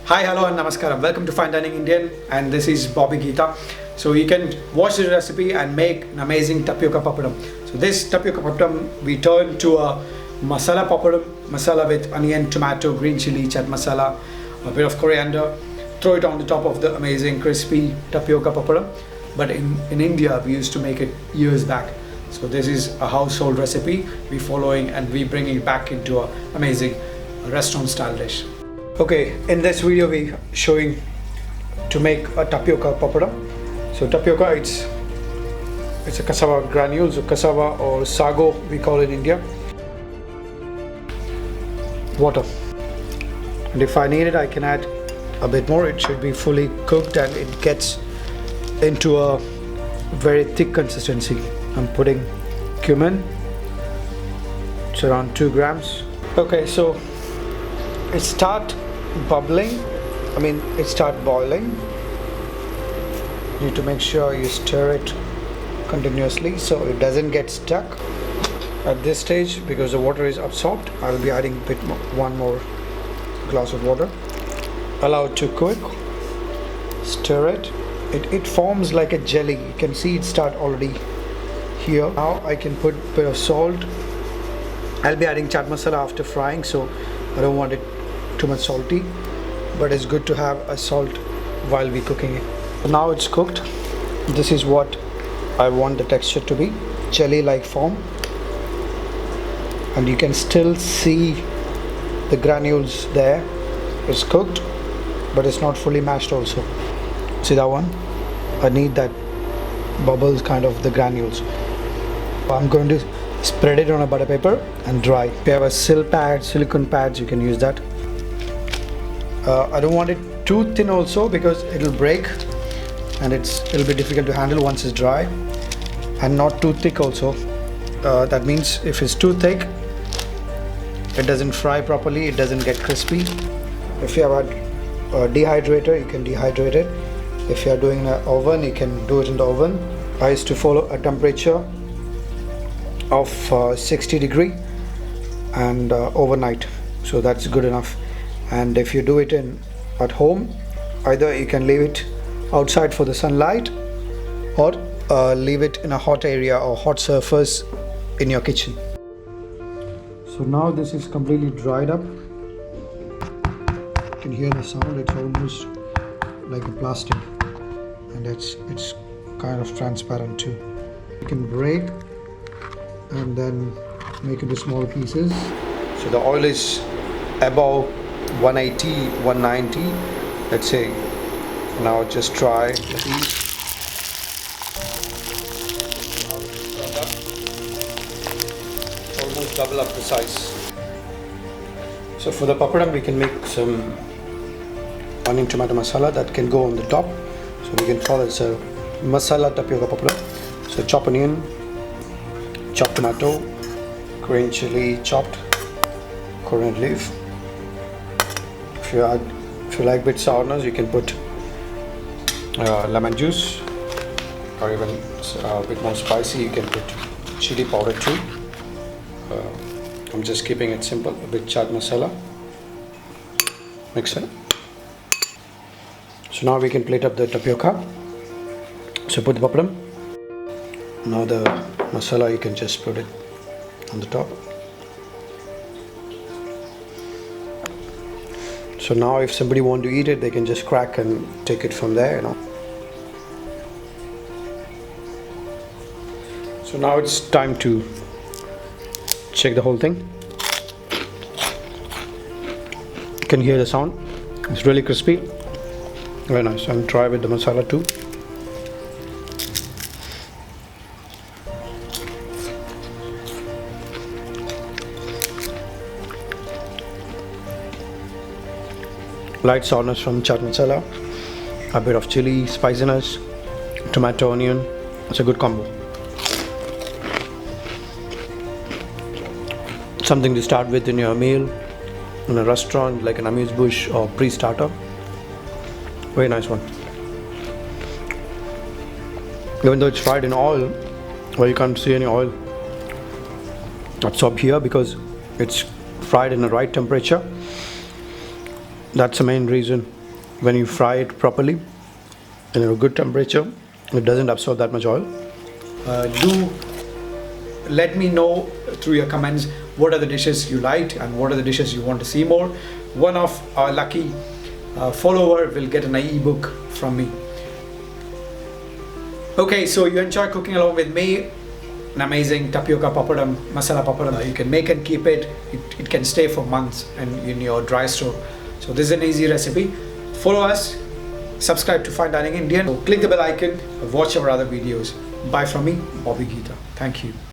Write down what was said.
Hi, hello and namaskaram. Welcome to Fine Dining Indian, and this is Bobby Geetha. So you can watch the recipe and make an amazing tapioca poppadom. So this tapioca poppadom we turn to a masala poppadom, masala with onion, tomato, green chilli, chaat masala, a bit of coriander. Throw it on the top of the amazing crispy tapioca poppadom. But in India we used to make it years back. So this is a household recipe we following and we bringing it back into an amazing restaurant style dish. Okay, in this video we showing to make a tapioca poppadom. So tapioca, it's a cassava granules, or cassava or sago we call in India. Water, and if I need it I can add a bit more. It should be fully cooked and it gets into a very thick consistency. I'm putting cumin, it's around 2 grams. Okay, so it start bubbling, it start boiling. You need to make sure you stir it continuously so it doesn't get stuck. At this stage, because the water is absorbed, I'll be adding a bit more, one more glass of water. Allow it to cook, stir it. It forms like a jelly. You can see it start already here. Now I can put a bit of salt. I'll be adding chaat masala after frying, so I don't want it too much salty, but it's good to have a salt while we cooking it. Now it's cooked. This is what I want the texture to be, jelly like form, and you can still see the granules there. It's cooked, but it's not fully mashed also. See that one? I need that bubbles kind of the granules. I'm going to spread it on a butter paper and dry. If you have a silicone pads, you can use that. I don't want it too thin also because it'll break and it'll be difficult to handle once it's dry, and not too thick also. That means if it's too thick, it doesn't fry properly, it doesn't get crispy. If you have a dehydrator, you can dehydrate it. If you are doing an oven, you can do it in the oven. I used to follow a temperature of 60 degree and overnight, so that's good enough. And if you do it at home, either you can leave it outside for the sunlight or leave it in a hot area or hot surface in your kitchen. So now this is completely dried up. You can hear the sound. It's almost like a plastic, and it's kind of transparent too. You can break and then make into small pieces. So the oil is above 180, 190, let's say. Now just try the piece. Almost double up the size. So for the poppadom we can make some onion tomato masala that can go on the top. So we can call it a masala tapioca poppadom. So chop onion, chop tomato, green chilli chopped, coriander leaf. If you like bit sourness, you can put lemon juice, or even a bit more spicy, you can put chili powder too. I'm just keeping it simple. A bit chaat masala, mix it. So now we can plate up the tapioca. So put the poppadom. Now the masala, you can just put it on the top. So now if somebody want to eat it, they can just crack and take it from there, So now it's time to check the whole thing. You can hear the sound. It's really crispy. Very nice. And try with the masala too. Light sourness from chaat masala, a bit of chili, spiciness, tomato, onion. It's a good combo. Something to start with in your meal, in a restaurant like an amuse-bouche or pre-starter. Very nice one. Even though it's fried in oil, well, you can't see any oil absorbed here because it's fried in the right temperature. That's the main reason when you fry it properly in a good temperature, it doesn't absorb that much oil. Do let me know through your comments what are the dishes you liked and what are the dishes you want to see more. One of our lucky follower will get an ebook from me. Okay, so you enjoy cooking along with me. An amazing tapioca poppadom, masala poppadom. You can make and keep it. It can stay for months in your dry store. So this is an easy recipe. Follow us, subscribe to Fine Dining Indian, click the bell icon, watch our other videos. Bye from me, Bobby Geetha. Thank you.